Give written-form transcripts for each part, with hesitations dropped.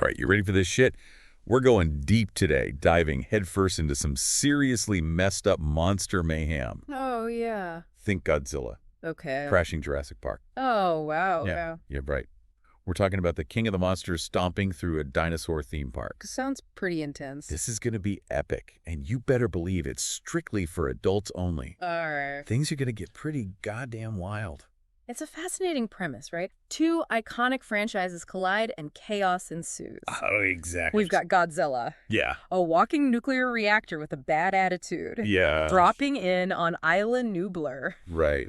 right, you ready for this shit? We're going deep today, diving headfirst into some seriously messed up monster mayhem. Oh, yeah. Think Godzilla. Okay. Crashing Jurassic Park. Oh, wow. Yeah, right. We're talking about the king of the monsters stomping through a dinosaur theme park. Sounds pretty intense. This is going to be epic, and you better believe it's strictly for adults only. All right. Things are going to get pretty goddamn wild. It's a fascinating premise, right? Two iconic franchises collide and chaos ensues. Oh, exactly. We've got Godzilla. Yeah. A walking nuclear reactor with a bad attitude. Yeah. Dropping in on Isla Nublar. Right.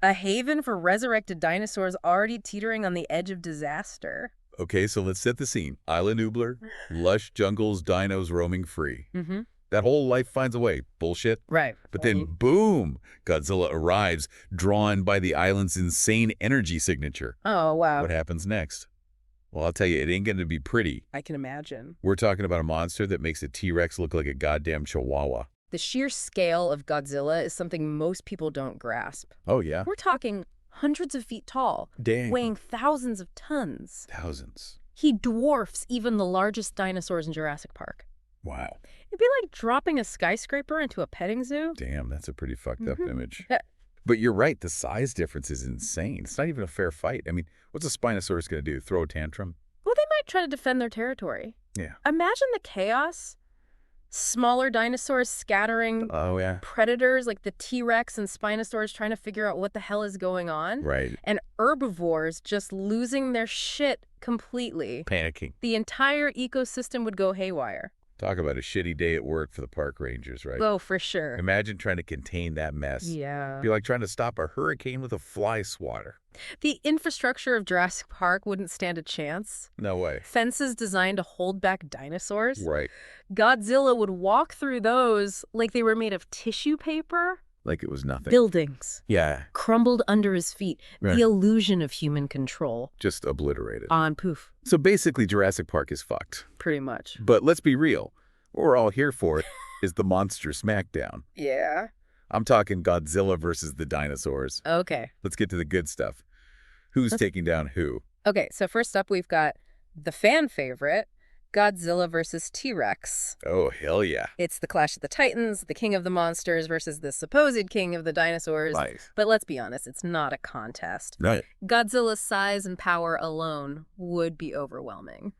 A haven for resurrected dinosaurs already teetering on the edge of disaster. Okay, so let's set the scene. Isla Nublar, lush jungles, dinos roaming free. Mm-hmm. That whole life finds a way. Bullshit. Right. But then, boom, Godzilla arrives, drawn by the island's insane energy signature. Oh, wow. What happens next? Well, I'll tell you, it ain't going to be pretty. I can imagine. We're talking about a monster that makes a T-Rex look like a goddamn chihuahua. The sheer scale of Godzilla is something most people don't grasp. Oh, yeah? We're talking hundreds of feet tall, Dang. weighing thousands of tons. Thousands. He dwarfs even the largest dinosaurs in Jurassic Park. Wow. It'd be like dropping a skyscraper into a petting zoo. Damn, that's a pretty fucked up image. But you're right, the size difference is insane. It's not even a fair fight. I mean, what's a Spinosaurus going to do? Throw a tantrum? Well, they might try to defend their territory. Yeah. Imagine the chaos. Smaller dinosaurs scattering predators like the T-Rex and Spinosaurs trying to figure out what the hell is going on. Right. And herbivores just losing their shit completely. Panicking. The entire ecosystem would go haywire. Talk about a shitty day at work for the park rangers, right? Oh, for sure. Imagine trying to contain that mess. Yeah. It'd be like trying to stop a hurricane with a fly swatter. The infrastructure of Jurassic Park wouldn't stand a chance. No way. Fences designed to hold back dinosaurs. Right. Godzilla would walk through those like they were made of tissue paper. Like it was nothing. Buildings. Yeah. Crumbled under his feet. Right. The illusion of human control. Just obliterated. On poof. So basically Jurassic Park is fucked. Pretty much. But let's be real. What we're all here for is the monster smackdown. Yeah. I'm talking Godzilla versus the dinosaurs. Okay. Let's get to the good stuff. Who's taking down who? Okay, so first up we've got the fan favorite, Godzilla versus T-Rex. Oh, hell yeah. It's the clash of the titans, the king of the monsters versus the supposed king of the dinosaurs. Nice. But let's be honest, it's not a contest. Right. Godzilla's size and power alone would be overwhelming.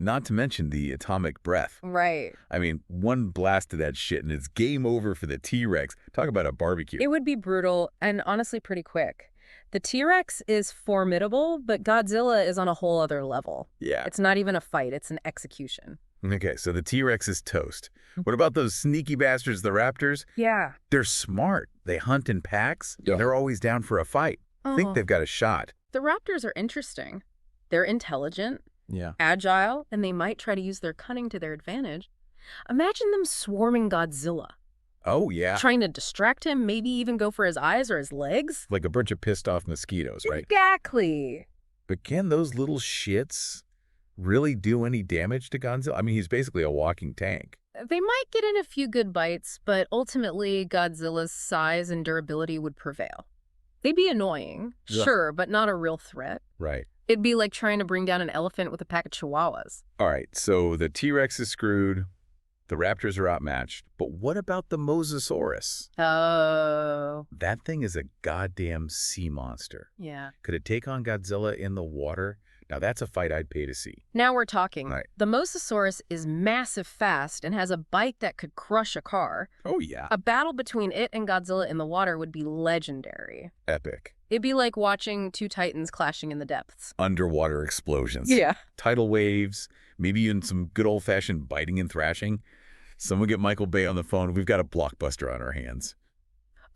Not to mention the atomic breath. Right. I mean, one blast of that shit and it's game over for the T-Rex. Talk about a barbecue. It would be brutal and honestly pretty quick. The T-Rex is formidable, but Godzilla is on a whole other level. Yeah. It's not even a fight, it's an execution. Okay, so the T-Rex is toast. What about those sneaky bastards, the Raptors? Yeah. They're smart. They hunt in packs. Yeah. They're always down for a fight. I think they've got a shot. The Raptors are interesting. They're intelligent, Yeah. agile, and they might try to use their cunning to their advantage. Imagine them swarming Godzilla. Oh, yeah. Trying to distract him, maybe even go for his eyes or his legs. Like a bunch of pissed off mosquitoes, right? Exactly. But can those little shits really do any damage to Godzilla? I mean, he's basically a walking tank. They might get in a few good bites, but ultimately Godzilla's size and durability would prevail. They'd be annoying, sure, but not a real threat. Right. It'd be like trying to bring down an elephant with a pack of chihuahuas. All right, so the T-Rex is screwed. The Raptors are outmatched. But what about the Mosasaurus? Oh. That thing is a goddamn sea monster. Yeah. Could it take on Godzilla in the water? Now, that's a fight I'd pay to see. Now we're talking. Right. The Mosasaurus is massive fast and has a bite that could crush a car. Oh, yeah. A battle between it and Godzilla in the water would be legendary. Epic. It'd be like watching two titans clashing in the depths. Underwater explosions. Yeah. Tidal waves, maybe even some good old-fashioned biting and thrashing. Someone get Michael Bay on the phone. We've got a blockbuster on our hands.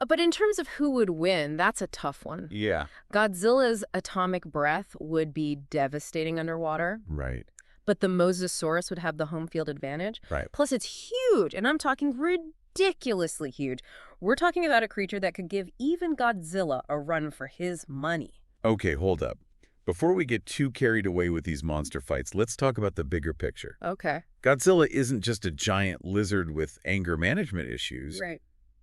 But in terms of who would win, that's a tough one. Yeah. Godzilla's atomic breath would be devastating underwater. Right. But the Mosasaurus would have the home field advantage. Right. Plus, it's huge, and I'm talking ridiculously huge. We're talking about a creature that could give even Godzilla a run for his money. Okay, hold up. Before we get too carried away with these monster fights, let's talk about the bigger picture. Okay. Godzilla isn't just a giant lizard with anger management issues. Right.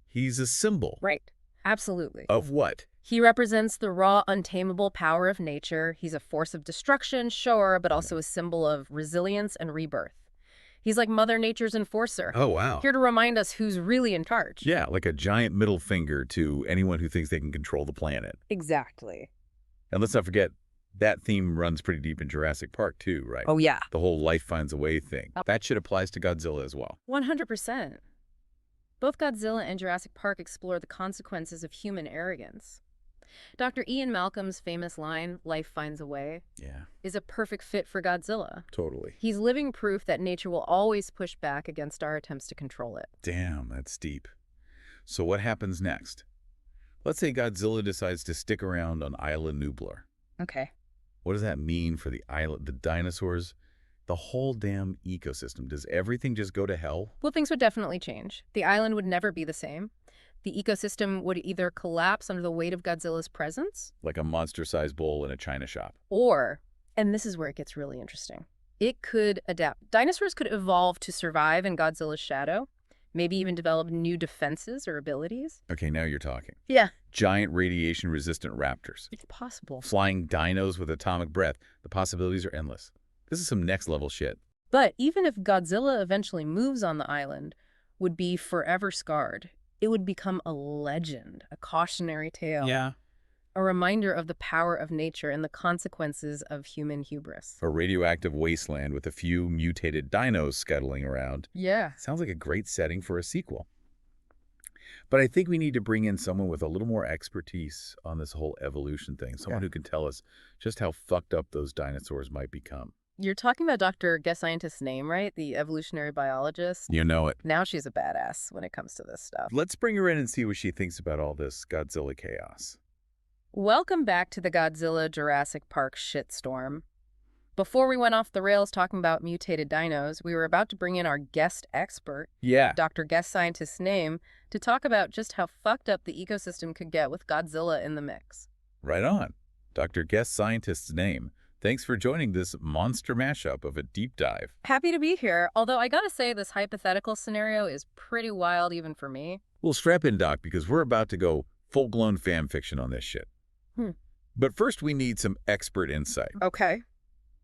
He's a symbol. Right. Absolutely. Of what? He represents the raw, untamable power of nature. He's a force of destruction, sure, but also a symbol of resilience and rebirth. He's like Mother Nature's enforcer. Oh, wow. Here to remind us who's really in charge. Yeah, like a giant middle finger to anyone who thinks they can control the planet. Exactly. And let's not forget, that theme runs pretty deep in Jurassic Park, too, right? Oh, yeah. The whole life finds a way thing. Oh. That shit applies to Godzilla as well. 100%. Both Godzilla and Jurassic Park explore the consequences of human arrogance. Dr. Ian Malcolm's famous line, "Life finds a way," is a perfect fit for Godzilla. Totally. He's living proof that nature will always push back against our attempts to control it. Damn, that's deep. So what happens next? Let's say Godzilla decides to stick around on Isla Nublar. Okay. What does that mean for the island, the dinosaurs, the whole damn ecosystem? Does everything just go to hell? Well, things would definitely change. The island would never be the same. The ecosystem would either collapse under the weight of Godzilla's presence, Like a monster-sized bowl in a china shop. or, and this is where it gets really interesting, it could adapt. Dinosaurs could evolve to survive in Godzilla's shadow, maybe even develop new defenses or abilities. Okay, now you're talking. Yeah. Giant radiation-resistant raptors. It's possible. Flying dinos with atomic breath. The possibilities are endless. This is some next-level shit. But even if Godzilla eventually moves on the island, would be forever scarred. It would become a legend, a cautionary tale. Yeah. A reminder of the power of nature and the consequences of human hubris. A radioactive wasteland with a few mutated dinos scuttling around. Yeah. Sounds like a great setting for a sequel. But I think we need to bring in someone with a little more expertise on this whole evolution thing. Someone who can tell us just how fucked up those dinosaurs might become. You're talking about Dr. Guess Scientist's name, right? The evolutionary biologist? You know it. Now she's a badass when it comes to this stuff. Let's bring her in and see what she thinks about all this Godzilla chaos. Welcome back to the Godzilla Jurassic Park shitstorm. Before we went off the rails talking about mutated dinos, we were about to bring in our guest expert, Dr. Guess Scientist's name, to talk about just how fucked up the ecosystem could get with Godzilla in the mix. Right on. Dr. Guess Scientist's name. Thanks for joining this monster mashup of a deep dive. Happy to be here, although I gotta say this hypothetical scenario is pretty wild even for me. Well, strap in, Doc, because we're about to go full-blown fan fiction on this shit. But first, we need some expert insight. Okay.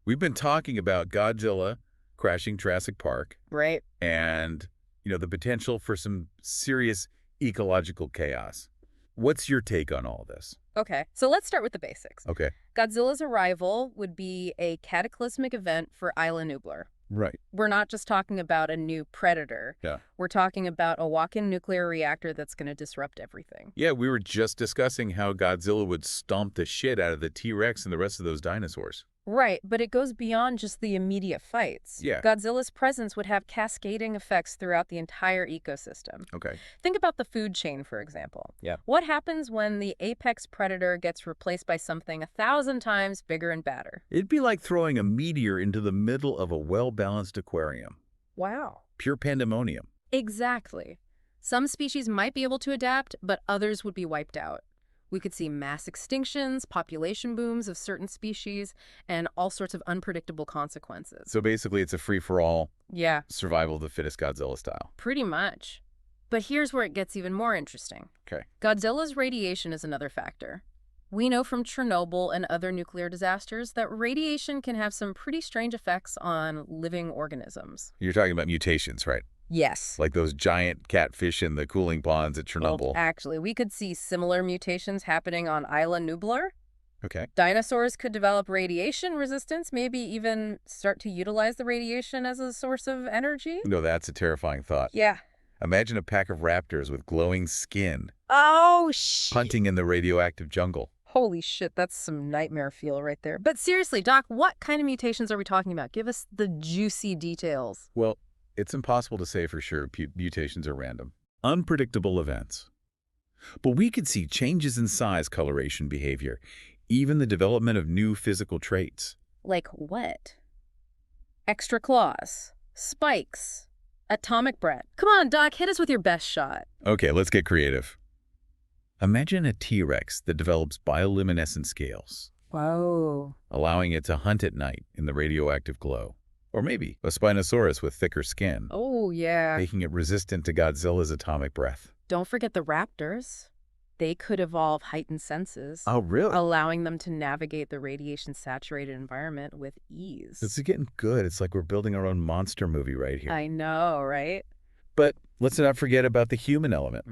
We've been talking about Godzilla crashing Jurassic Park. Right. And, the potential for some serious ecological chaos. What's your take on all this? Okay, so let's start with the basics. Okay. Godzilla's arrival would be a cataclysmic event for Isla Nublar. Right. We're not just talking about a new predator. Yeah. We're talking about a walk-in nuclear reactor that's going to disrupt everything. Yeah, we were just discussing how Godzilla would stomp the shit out of the T-Rex and the rest of those dinosaurs. Right, but it goes beyond just the immediate fights. Yeah. Godzilla's presence would have cascading effects throughout the entire ecosystem. Okay. Think about the food chain, for example. Yeah. What happens when the apex predator gets replaced by something 1,000 times bigger and badder? It'd be like throwing a meteor into the middle of a well-balanced aquarium. Wow. Pure pandemonium. Exactly. Some species might be able to adapt, but others would be wiped out. We could see mass extinctions, population booms of certain species, and all sorts of unpredictable consequences. So basically, it's a free-for-all, Yeah, survival of the fittest Godzilla style. pretty much. But here's where it gets even more interesting. Okay. Godzilla's radiation is another factor. We know from Chernobyl and other nuclear disasters that radiation can have some pretty strange effects on living organisms. You're talking about mutations, right? Yes. Like those giant catfish in the cooling ponds at Chernobyl. Well, actually, we could see similar mutations happening on Isla Nublar. Okay. Dinosaurs could develop radiation resistance, maybe even start to utilize the radiation as a source of energy. No, that's a terrifying thought. Yeah. Imagine a pack of raptors with glowing skin Oh, shit. hunting in the radioactive jungle. Holy shit, that's some nightmare feel right there. But seriously, Doc, what kind of mutations are we talking about? Give us the juicy details. Well, it's impossible to say for sure. Mutations are random. Unpredictable events. But we could see changes in size, coloration, behavior, even the development of new physical traits. Like what? Extra claws, spikes, atomic breath. Come on, Doc, hit us with your best shot. Okay, let's get creative. Imagine a T-Rex that develops bioluminescent scales, Whoa. allowing it to hunt at night in the radioactive glow. Or maybe a Spinosaurus with thicker skin, Oh, yeah. making it resistant to Godzilla's atomic breath. Don't forget the raptors. they could evolve heightened senses. Oh, really? Allowing them to navigate the radiation-saturated environment with ease. This is getting good. It's like we're building our own monster movie right here. I know, right? But let's not forget about the human element.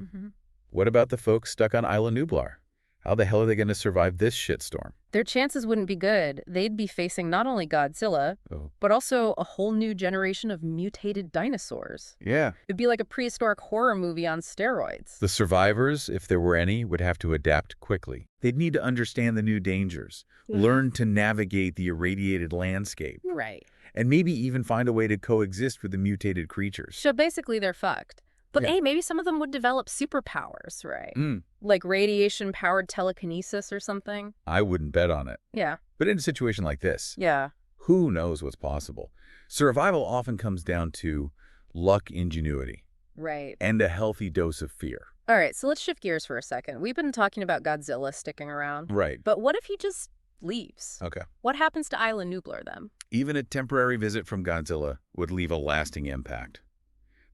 What about the folks stuck on Isla Nublar? How the hell are they going to survive this shitstorm? Their chances wouldn't be good. They'd be facing not only Godzilla, but also a whole new generation of mutated dinosaurs. Yeah. It'd be like a prehistoric horror movie on steroids. The survivors, if there were any, would have to adapt quickly. They'd need to understand the new dangers, learn to navigate the irradiated landscape. Right. And maybe even find a way to coexist with the mutated creatures. So basically they're fucked. But hey, maybe some of them would develop superpowers, right? Like radiation-powered telekinesis or something. I wouldn't bet on it. Yeah. But in a situation like this, yeah, who knows what's possible? Survival often comes down to luck, ingenuity. Right. And a healthy dose of fear. All right, so let's shift gears for a second. We've been talking about Godzilla sticking around. Right. But what if he just leaves? Okay. What happens to Isla Nublar then? Even a temporary visit from Godzilla would leave a lasting impact.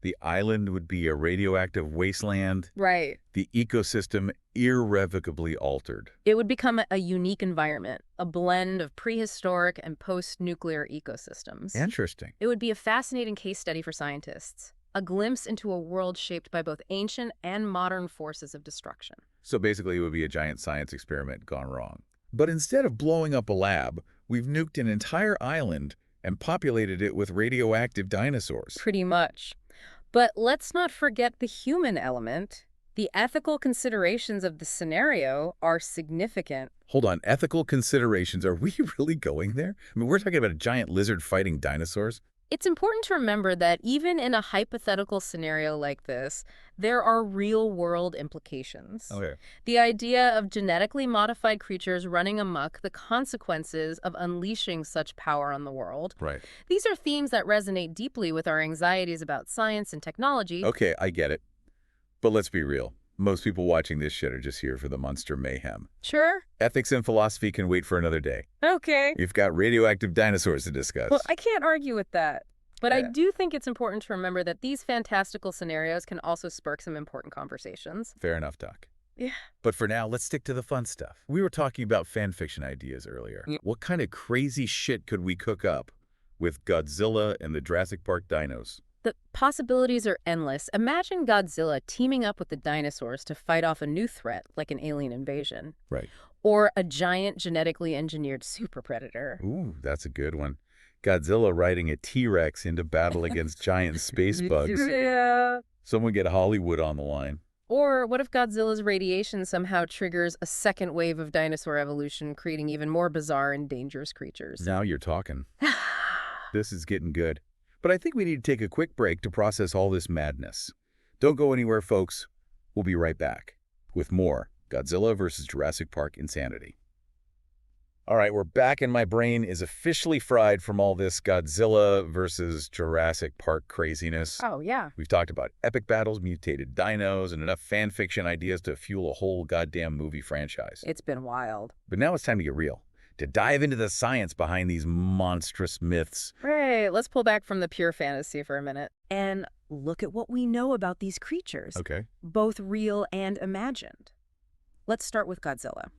The island would be a radioactive wasteland. Right. The ecosystem irrevocably altered. It would become a unique environment, a blend of prehistoric and post-nuclear ecosystems. Interesting. It would be a fascinating case study for scientists, a glimpse into a world shaped by both ancient and modern forces of destruction. So basically it would be a giant science experiment gone wrong. But instead of blowing up a lab, we've nuked an entire island and populated it with radioactive dinosaurs. Pretty much. But let's not forget the human element. The ethical considerations of the scenario are significant. Hold on, ethical considerations, are we really going there? I mean, we're talking about a giant lizard fighting dinosaurs. It's important to remember that even in a hypothetical scenario like this, there are real-world implications. Okay. The idea of genetically modified creatures running amok, the consequences of unleashing such power on the world. Right. These are themes that resonate deeply with our anxieties about science and technology. Okay, I get it. But let's be real. Most people watching this shit are just here for the monster mayhem. Sure. Ethics and philosophy can wait for another day. Okay. We've got radioactive dinosaurs to discuss. Well, I can't argue with that. But I do think it's important to remember that these fantastical scenarios can also spark some important conversations. Fair enough, Doc. Yeah. But for now, let's stick to the fun stuff. We were talking about fan fiction ideas earlier. What kind of crazy shit could we cook up with Godzilla and the Jurassic Park dinos? The possibilities are endless. Imagine Godzilla teaming up with the dinosaurs to fight off a new threat, like an alien invasion. Right. Or a giant genetically engineered super predator. Ooh, that's a good one. Godzilla riding a T-Rex into battle against giant space bugs. Yeah. Someone get Hollywood on the line. Or what if Godzilla's radiation somehow triggers a second wave of dinosaur evolution, creating even more bizarre and dangerous creatures? Now you're talking. This is getting good. But I think we need to take a quick break to process all this madness. Don't go anywhere, folks. We'll be right back with more Godzilla vs. Jurassic Park insanity. All right, we're back and my brain is officially fried from all this Godzilla versus Jurassic Park craziness. Oh, yeah. We've talked about epic battles, mutated dinos, and enough fan fiction ideas to fuel a whole goddamn movie franchise. It's been wild. But now it's time to get real, to dive into the science behind these monstrous myths. Right, let's pull back from the pure fantasy for a minute and look at what we know about these creatures. Okay. Both real and imagined. Let's start with Godzilla.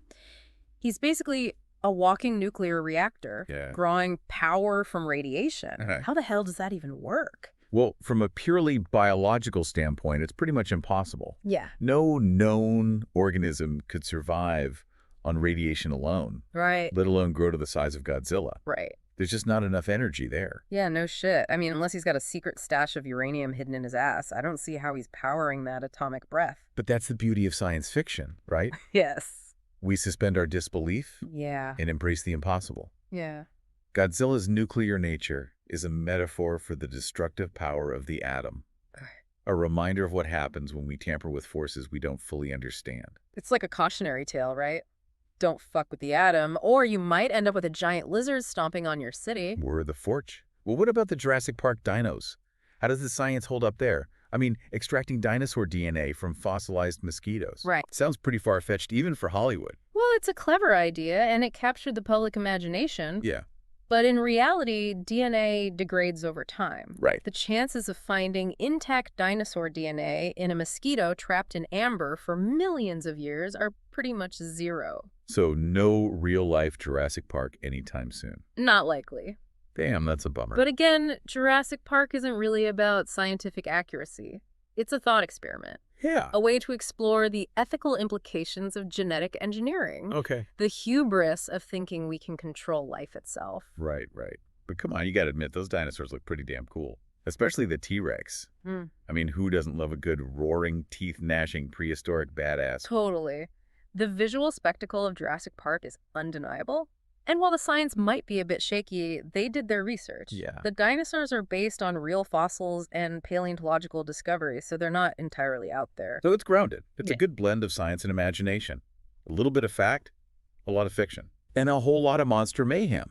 He's basically a walking nuclear reactor, drawing power from radiation. How the hell does that even work? Well, from a purely biological standpoint, it's pretty much impossible. Yeah. No known organism could survive on radiation alone. Right. Let alone grow to the size of Godzilla. Right. There's just not enough energy there. Yeah, no shit. I mean, unless he's got a secret stash of uranium hidden in his ass, I don't see how he's powering that atomic breath. But that's the beauty of science fiction, right? Yes. We suspend our disbelief and embrace the impossible. Yeah. Godzilla's nuclear nature is a metaphor for the destructive power of the atom. A reminder of what happens when we tamper with forces we don't fully understand. It's like a cautionary tale, right? Don't fuck with the atom, or you might end up with a giant lizard stomping on your city. Word of the forge. Well, what about the Jurassic Park dinos? How does the science hold up there? I mean, extracting dinosaur DNA from fossilized mosquitoes. Right. Sounds pretty far-fetched even for Hollywood. Well, it's a clever idea, and it captured the public imagination. Yeah. But in reality, DNA degrades over time. Right. The chances of finding intact dinosaur DNA in a mosquito trapped in amber for millions of years are pretty much zero. So no real-life Jurassic Park anytime soon. Not likely. Damn, that's a bummer. But again, Jurassic Park isn't really about scientific accuracy. It's a thought experiment. Yeah. A way to explore the ethical implications of genetic engineering. Okay. The hubris of thinking we can control life itself. Right. But come on, you got to admit, those dinosaurs look pretty damn cool. Especially the T-Rex. I mean, who doesn't love a good roaring, teeth-gnashing, prehistoric badass? Totally. The visual spectacle of Jurassic Park is undeniable. And while the science might be a bit shaky, they did their research. Yeah. The dinosaurs are based on real fossils and paleontological discoveries, so they're not entirely out there. So it's grounded. It's a good blend of science and imagination. A little bit of fact, a lot of fiction, and a whole lot of monster mayhem.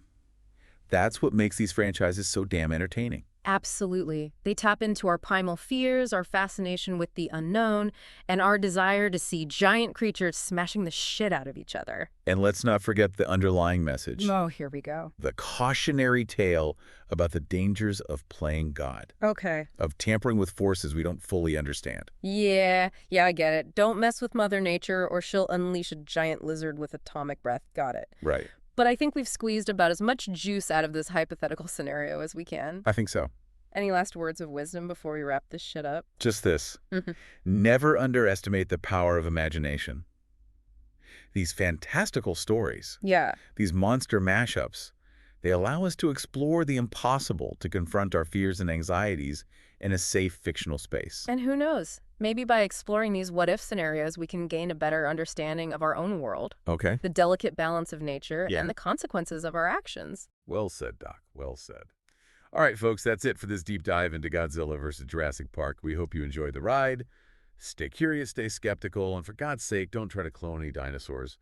That's what makes these franchises so damn entertaining. Absolutely. They tap into our primal fears, our fascination with the unknown, and our desire to see giant creatures smashing the shit out of each other. And let's not forget the underlying message. Oh, here we go. The cautionary tale about the dangers of playing God. Okay. Of tampering with forces we don't fully understand. Yeah, I get it. Don't mess with Mother Nature or she'll unleash a giant lizard with atomic breath. Got it. Right. But I think we've squeezed about as much juice out of this hypothetical scenario as we can. I think so. Any last words of wisdom before we wrap this shit up? Just this. Never underestimate the power of imagination. These fantastical stories, these monster mashups, they allow us to explore the impossible, to confront our fears and anxieties in a safe fictional space. And who knows? Maybe by exploring these what-if scenarios, we can gain a better understanding of our own world. Okay. The delicate balance of nature and the consequences of our actions. Well said, Doc. Well said. All right, folks, that's it for this deep dive into Godzilla versus Jurassic Park. We hope you enjoyed the ride. Stay curious, stay skeptical, and for God's sake, don't try to clone any dinosaurs.